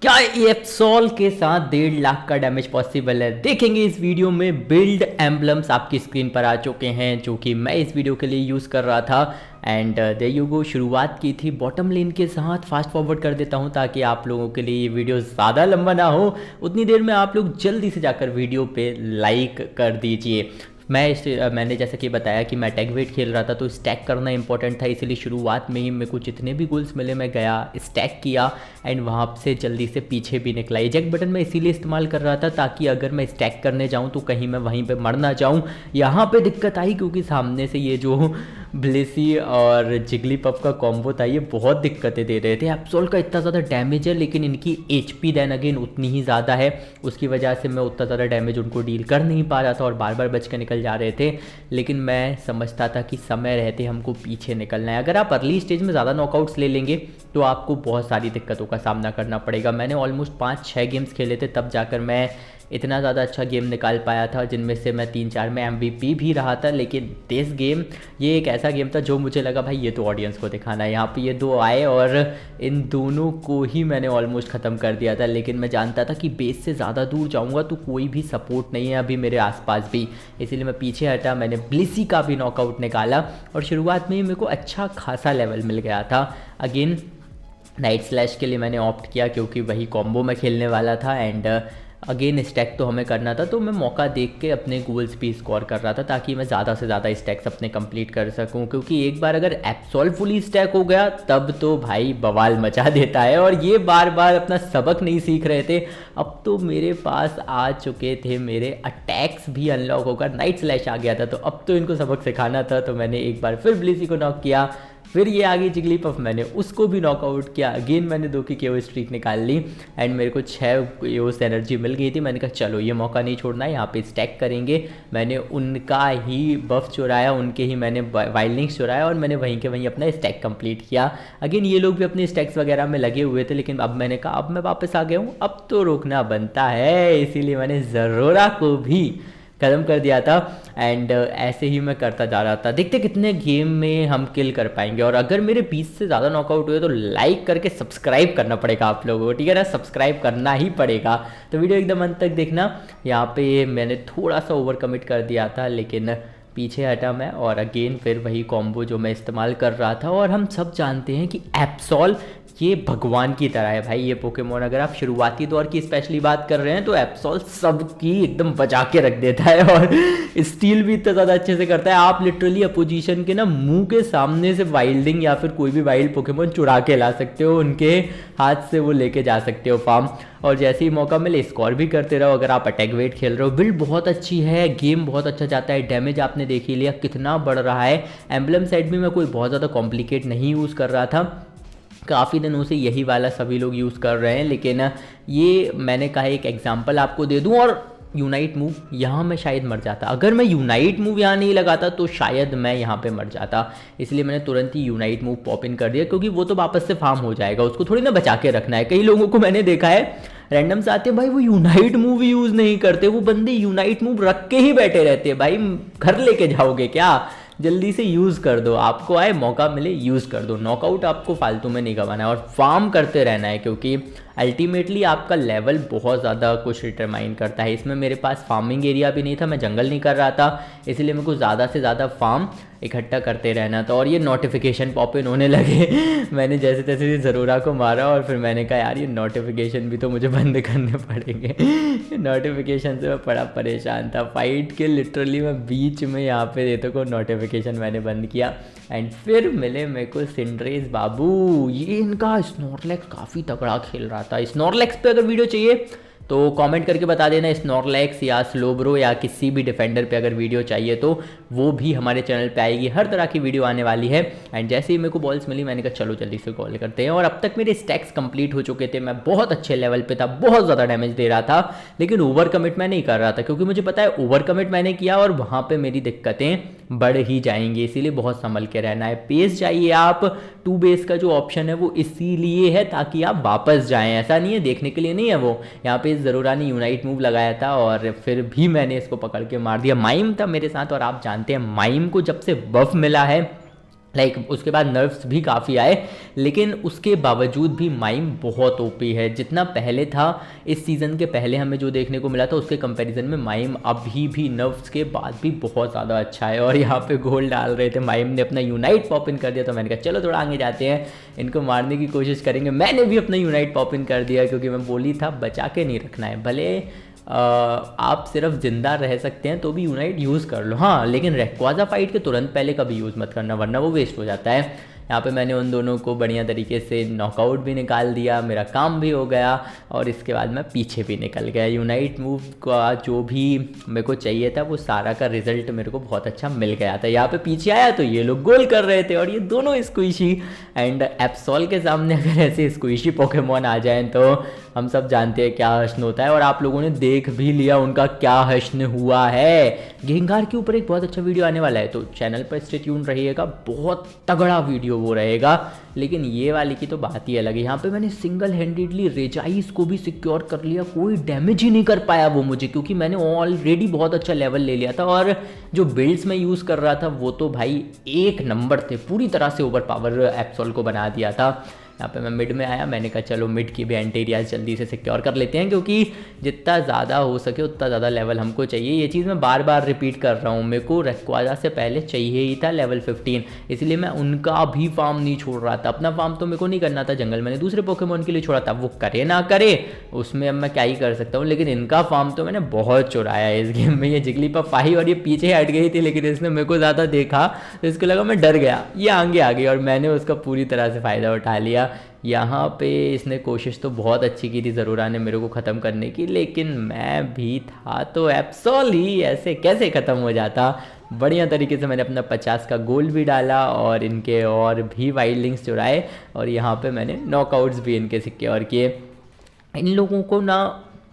क्या एप्सोल के साथ 1.5 लाख का डैमेज पॉसिबल है, देखेंगे इस वीडियो में। बिल्ड एम्बलम्स आपकी स्क्रीन पर आ चुके हैं जो कि मैं इस वीडियो के लिए यूज़ कर रहा था। एंड देयर यू गो, शुरुआत की थी बॉटम लेन के साथ। फास्ट फॉरवर्ड कर देता हूं ताकि आप लोगों के लिए ये वीडियो ज़्यादा लंबा ना हो। उतनी देर में आप लोग जल्दी से जाकर वीडियो पे लाइक कर दीजिए। मैंने जैसा कि बताया कि मैं टैग वेट खेल रहा था तो स्टैक करना इंपॉर्टेंट था, इसलिए शुरुआत में ही मेरे को जितने भी गोल्स मिले मैं गया स्टैक किया एंड वहाँ से जल्दी से पीछे भी निकला। इजेक्ट बटन मैं इसीलिए इस्तेमाल कर रहा था ताकि अगर मैं स्टैक करने जाऊँ तो कहीं मैं वहीं पे मर ना जाऊँ। यहाँ पे दिक्कत आई क्योंकि सामने से ये जो ब्लेसी और जिगलीपफ का कॉम्बो था ये बहुत दिक्कतें दे रहे थे। एप्सोल का इतना ज़्यादा डैमेज है लेकिन इनकी HP देन अगेन उतनी ही ज़्यादा है, उसकी वजह से मैं उतना ज़्यादा डैमेज उनको डील कर नहीं पा रहा था और बार बार बच के निकल जा रहे थे। लेकिन मैं समझता था कि समय रहते हमको पीछे निकलना है। अगर आप अर्ली स्टेज में ज़्यादा नॉकआउट्स ले लेंगे तो आपको बहुत सारी दिक्कतों का सामना करना पड़ेगा। मैंने ऑलमोस्ट 5-6 गेम्स खेले थे तब जाकर मैं इतना ज़्यादा अच्छा गेम निकाल पाया था, जिनमें से मैं 3-4 में MVP भी रहा था। लेकिन दिस गेम ये एक ऐसा गेम था जो मुझे लगा भाई ये तो ऑडियंस को दिखाना है। यहाँ पे ये दो आए और इन दोनों को ही मैंने ऑलमोस्ट ख़त्म कर दिया था। लेकिन मैं जानता था कि बेस से ज़्यादा दूर जाऊँगा तो कोई भी सपोर्ट नहीं है अभी मेरे आसपास भी, इसीलिए मैं पीछे हटा। मैंने ब्लिसी का भी नॉकआउट निकाला और शुरुआत में ही मेरे को अच्छा खासा लेवल मिल गया था। अगेन नाइट स्लैश के लिए मैंने ऑप्ट किया क्योंकि वही कॉम्बो मैं खेलने वाला था एंड अगेन स्टैक तो हमें करना था, तो मैं मौका देख के अपने गोल्स भी स्कोर कर रहा था ताकि मैं ज़्यादा से ज़्यादा स्टैक्स अपने कंप्लीट कर सकूं। क्योंकि एक बार अगर एप्सोल फुली स्टैक हो गया तब तो भाई बवाल मचा देता है और ये बार बार अपना सबक नहीं सीख रहे थे। अब तो मेरे पास आ चुके थे, मेरे अटैक्स भी अनलॉक होकर नाइट स्लैश आ गया था, तो अब तो इनको सबक सिखाना था। तो मैंने एक बार फिर ब्लिसी को नॉक किया, फिर ये आ गई जिगलीपफ, मैंने उसको भी नॉकआउट किया। अगेन मैंने 2 की KO स्ट्रीक निकाल ली एंड मेरे को 6 KOs एनर्जी मिल गई थी। मैंने कहा चलो ये मौका नहीं छोड़ना है, यहाँ पे स्टैक करेंगे। मैंने उनका ही बफ चुराया, उनके ही मैंने वाइल्डिंग्स चुराया और मैंने वहीं के वहीं अपना स्टैक कंप्लीट किया। अगेन ये लोग भी अपने स्टैक्स वगैरह में लगे हुए थे, लेकिन अब मैंने कहा अब मैं वापस आ गया हूँ, अब तो रोकना बनता है, इसीलिए मैंने ज़रोरा को भी खत्म कर दिया था। एंड ऐसे ही मैं करता जा रहा था, देखते कितने गेम में हम किल कर पाएंगे। और अगर मेरे 20 से ज़्यादा नॉकआउट हुए तो लाइक करके सब्सक्राइब करना पड़ेगा आप लोगों को, ठीक है ना, सब्सक्राइब करना ही पड़ेगा। तो वीडियो एकदम अंत तक देखना। यहाँ पे मैंने थोड़ा सा ओवर कमिट कर दिया था लेकिन पीछे हटा मैं और अगेन फिर वही कॉम्बो जो मैं इस्तेमाल कर रहा था। और हम सब जानते हैं कि एप्सोल ये भगवान की तरह है भाई, ये पोकेमोन। अगर आप शुरुआती दौर की स्पेशली बात कर रहे हैं तो एप्सोल सबकी एकदम बचा के रख देता है और स्टील भी इतना ज़्यादा अच्छे से करता है। आप लिटरली अपोजिशन के ना मुंह के सामने से वाइल्डिंग या फिर कोई भी वाइल्ड पोकेमोन चुरा के ला सकते हो, उनके हाथ से वो लेके जा सकते हो फार्म, और जैसे ही मौका मिले स्कोर भी करते रहो। अगर आप अटैक वेट खेल रहे हो, बिल्ड बहुत अच्छी है, गेम बहुत अच्छा जाता है। डैमेज आपने देख ही लिया कितना बढ़ रहा है। एम्बलम सेट भी मैं कोई बहुत ज़्यादा कॉम्प्लिकेट नहीं यूज़ कर रहा था, काफ़ी दिनों से यही वाला सभी लोग यूज़ कर रहे हैं। लेकिन ये मैंने कहा एक एग्जांपल आपको दे दूं। और यूनाइट मूव यहाँ मैं शायद मर जाता, अगर मैं यूनाइट मूव यहाँ नहीं लगाता तो शायद मैं यहाँ पे मर जाता, इसलिए मैंने तुरंत ही यूनाइट मूव पॉप इन कर दिया क्योंकि वो तो वापस से फार्म हो जाएगा, उसको थोड़ी ना बचा के रखना है। कई लोगों को मैंने देखा है रैंडम से आते हैं भाई, वो यूनाइट मूव यूज़ नहीं करते, वो बंदे यूनाइट मूव रख के ही बैठे रहते हैं। भाई घर लेके जाओगे क्या, जल्दी से यूज़ कर दो, आपको आए मौका मिले यूज़ कर दो। नॉकआउट आपको फालतू में नहीं गंवाना है और फार्म करते रहना है क्योंकि अल्टीमेटली आपका लेवल बहुत ज़्यादा कुछ डिटरमाइन करता है। इसमें मेरे पास फार्मिंग एरिया भी नहीं था, मैं जंगल नहीं कर रहा था, इसलिए मेरे को ज़्यादा से ज़्यादा फार्म इकट्ठा करते रहना था। और ये नोटिफिकेशन पॉप इन होने लगे मैंने जैसे तैसे ज़रूरा को मारा और फिर मैंने कहा यार ये नोटिफिकेशन भी तो मुझे बंद करने पड़ेंगे नोटिफिकेशन से मैं बड़ा परेशान था। फाइट के लिटरली मैं बीच में यहाँ पे देते को नोटिफिकेशन मैंने बंद किया एंड फिर मिले मेरे को सिंड्रेस बाबू। ये इनका स्नॉर्लेक्स काफ़ी तगड़ा खेल रहा था। स्नॉर्लेक्स पे अगर वीडियो चाहिए तो कमेंट करके बता देना, स्नॉर्लेक्स या स्लोब्रो या किसी भी डिफेंडर पे अगर वीडियो चाहिए तो वो भी हमारे चैनल पे आएगी। हर तरह की वीडियो आने वाली है। एंड जैसे ही मेरे को बॉल्स मिली मैंने कहा चलो जल्दी से कॉल करते हैं। और अब तक मेरे स्टैक्स कंप्लीट हो चुके थे, मैं बहुत अच्छे लेवल पे था, बहुत ज़्यादा डैमेज दे रहा था, लेकिन ओवर कमिट मैं नहीं कर रहा था क्योंकि मुझे पता है ओवर कमिट मैंने किया और वहाँ पर मेरी दिक्कतें बढ़ ही जाएंगी, इसीलिए बहुत संभल के रहना है। पेस चाहिए आप, 2 बेस का जो ऑप्शन है वो इसीलिए है ताकि आप वापस जाएं, ऐसा नहीं है देखने के लिए नहीं है वो। यहाँ पे ज़रूरा ने यूनाइट मूव लगाया था और फिर भी मैंने इसको पकड़ के मार दिया। माइम था मेरे साथ और आप जानते हैं माइम को जब से बफ मिला है उसके बाद नर्व्स भी काफ़ी आए, लेकिन उसके बावजूद भी माइम बहुत ओपी है। जितना पहले था, इस सीज़न के पहले हमें जो देखने को मिला था उसके कंपैरिजन में माइम अभी भी नर्व्स के बाद भी बहुत ज़्यादा अच्छा है। और यहाँ पे गोल डाल रहे थे, माइम ने अपना यूनाइट पॉप इन कर दिया, तो मैंने कहा चलो थोड़ा आगे जाते हैं, इनको मारने की कोशिश करेंगे। मैंने भी अपना यूनाइट पॉप इन कर दिया, क्योंकि मैं बोली था बचा के नहीं रखना है, भले आप सिर्फ ज़िंदा रह सकते हैं तो भी यूनाइट यूज़ कर लो, हाँ, लेकिन रेक्वाजा फाइट के तुरंत पहले कभी यूज़ मत करना, वरना वो वेस्ट हो जाता है। यहाँ पे मैंने उन दोनों को बढ़िया तरीके से नॉकआउट भी निकाल दिया, मेरा काम भी हो गया, और इसके बाद मैं पीछे भी निकल गया। यूनाइट मूव का जो भी मेरे को चाहिए था वो सारा का रिजल्ट मेरे को बहुत अच्छा मिल गया था। यहाँ पे पीछे आया तो ये लोग गोल कर रहे थे, और ये दोनों स्क्विशी एंड एप्सॉल के सामने अगर ऐसे स्क्विशी पोकेमॉन आ जाएं तो हम सब जानते हैं क्या हश्न होता है, और आप लोगों ने देख भी लिया उनका क्या हश्न हुआ है। गेंगार के ऊपर एक बहुत अच्छा वीडियो आने वाला है, तो चैनल पर स्टे ट्यून रहिएगा, बहुत तगड़ा वीडियो वो रहेगा। लेकिन ये वाली की तो बात ही अलग है। यहाँ पे मैंने सिंगल हैंडेडली रेजाइस को भी सिक्योर कर लिया, कोई डैमेज ही नहीं कर पाया वो मुझे, क्योंकि मैंने ऑलरेडी बहुत अच्छा लेवल ले लिया था, और जो बिल्ड्स मैं यूज़ कर रहा था वो तो भाई एक नंबर थे, पूरी तरह से ओवर पावर एप्सॉल को बना दिया था। यहाँ पे मैं मिड में आया, मैंने कहा चलो मिड की भी एंटी एरियाज जल्दी से सिक्योर कर लेते हैं, क्योंकि जितना ज़्यादा हो सके उतना ज़्यादा लेवल हमको चाहिए। ये चीज़ मैं बार बार रिपीट कर रहा हूँ, मेरे को रेक्वाजा से पहले चाहिए ही था लेवल 15, इसलिए मैं उनका भी फार्म नहीं छोड़ रहा था। अपना फार्म तो मेरे को नहीं करना था, जंगल मैंने दूसरे पोकेमॉन के लिए छोड़ा था, वो करे ना करे उसमें अब मैं क्या ही कर सकता हूँ, लेकिन इनका फार्म तो मैंने बहुत चुराया है इस गेम में। ये जिगलीपफ आई और ये पीछे हट गई थी, लेकिन इसने मेरे को ज़्यादा देखा तो इसको लगा मैं डर गया, ये आगे आ गई, और मैंने उसका पूरी तरह से फ़ायदा उठा लिया। यहाँ पे इसने कोशिश तो बहुत अच्छी की थी ज़रूरा ने मेरे को ख़त्म करने की, लेकिन मैं भी था तो एप्सॉल ही ऐसे कैसे ख़त्म हो जाता। बढ़िया तरीके से मैंने अपना 50 का गोल भी डाला, और इनके और भी वाइल्ड लिंक्स चुराए, और यहाँ पे मैंने नॉकआउट्स भी इनके सिक्योर किए। इन लोगों को ना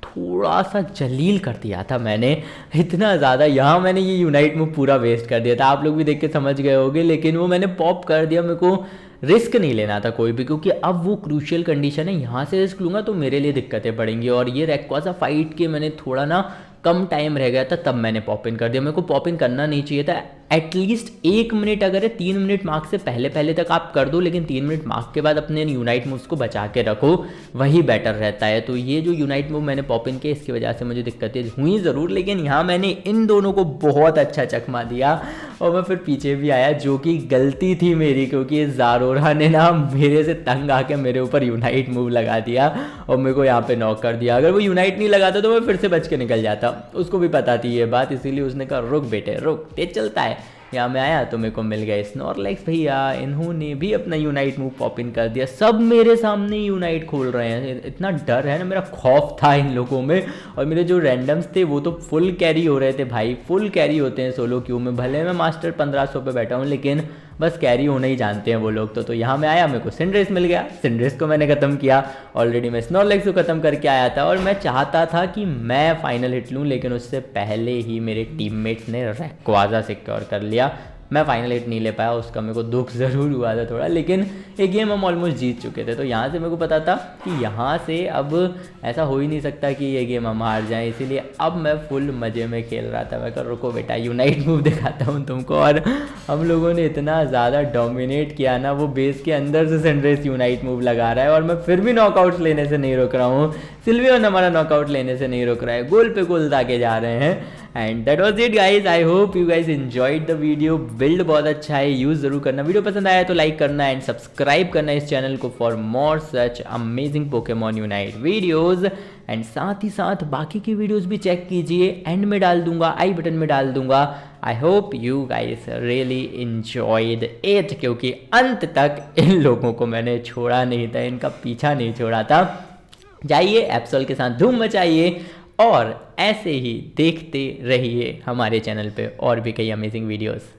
थोड़ा सा जलील कर दिया था मैंने, इतना ज़्यादा। यहाँ मैंने ये यूनाइट मूव पूरा वेस्ट कर दिया था, आप लोग भी देख के समझ गए होंगे, लेकिन वो मैंने पॉप कर दिया। मेरे को रिस्क नहीं लेना था कोई भी, क्योंकि अब वो क्रूशियल कंडीशन है, यहाँ से रिस्क लूँगा तो मेरे लिए दिक्कतें पड़ेंगी। और ये रेक्वाजा फाइट के मैंने थोड़ा ना कम टाइम रह गया था, तब मैंने पॉप इन कर दिया। मेरे को पॉप इन करना नहीं चाहिए था, एटलीस्ट 1 मिनट, अगर है 3 मिनट मार्क से पहले पहले तक आप कर दो, लेकिन 3 मिनट मार्क के बाद अपने यूनाइट मूव्स को बचा के रखो, वही बेटर रहता है। तो ये जो यूनाइट मूव मैंने पॉप इन किया, इसकी वजह से मुझे दिक्कतें हुई ज़रूर, लेकिन यहाँ मैंने इन दोनों को बहुत अच्छा चकमा दिया, और मैं फिर पीछे भी आया, जो कि गलती थी मेरी, क्योंकि ज़ारोरा ने ना मेरे से तंग आके मेरे ऊपर यूनाइट मूव लगा दिया और मेरे को यहाँ पे नॉक कर दिया। अगर वो यूनाइट नहीं लगाता तो मैं फिर से बच के निकल जाता, उसको भी पता थी ये बात, इसीलिए उसने कहा रुक बेटे रुक, तेज चलता है। यहाँ मैं आया तो मेरे को मिल गए स्नॉरलैक्स भैया, इन्होंने भी अपना यूनाइट मूव पॉप इन कर दिया। सब मेरे सामने यूनाइट खोल रहे हैं, इतना डर है ना, मेरा खौफ था इन लोगों में। और मेरे जो रैंडम्स थे वो तो फुल कैरी हो रहे थे भाई, फुल कैरी होते हैं सोलो क्यू में, भले मैं मास्टर 1500 पे बैठा हूँ, लेकिन बस कैरी होना ही जानते हैं वो लोग। तो यहाँ मैं आया, मेरे को सिंड्रेस मिल गया, सिंड्रेस को मैंने ख़त्म किया। ऑलरेडी मैं स्नॉरलैक्स को ख़त्म करके आया था, और मैं चाहता था कि मैं फाइनल हिट लूँ, लेकिन उससे पहले ही मेरे टीममेट्स ने रेक्वाजा सिक्योर कर लिया। मैं फाइनल हिट नहीं ले पाया, उसका मेरे को दुख ज़रूर हुआ था थोड़ा, लेकिन एक गेम हम ऑलमोस्ट जीत चुके थे। तो यहाँ से मेरे को पता था कि यहाँ से अब ऐसा हो ही नहीं सकता कि ये गेम हम हार जाएं, इसीलिए अब मैं फुल मज़े में खेल रहा था। मैं कहा रुको बेटा, यूनाइट मूव दिखाता हूँ तुमको। और हम लोगों ने इतना ज़्यादा डोमिनेट किया ना, वो बेस के अंदर से सिंड्रेस यूनाइट मूव लगा रहा है, और मैं फिर भी नॉकआउट्स लेने से नहीं रुक रहा हूँ। सिल्वियन हमारा नॉकआउट लेने से नहीं रुक रहा है, गोल पे गोल दागे जा रहे हैं। And that was it guys, I hope you guys enjoyed the video. Build बहुत अच्छा है, यूज़ ज़रूर करना। वीडियो पसंद आया तो लाइक करना एंड सब्सक्राइब करना इस चैनल को for more such amazing Pokemon unite videos. And साथ ही साथ बाकी की वीडियोज़ भी चेक कीजिए, एंड में डाल दूंगा, आई बटन में डाल दूंगा। I hope you guys really enjoyed it, क्योंकि अंत तक इन लोगों को मैंने छोड़ा नहीं था, इनका पीछा नहीं छोड़ा था। जाइए एप्सॉल के साथ धूम मचाइए, और ऐसे ही देखते रहिए हमारे चैनल पे और भी कई अमेजिंग वीडियोस।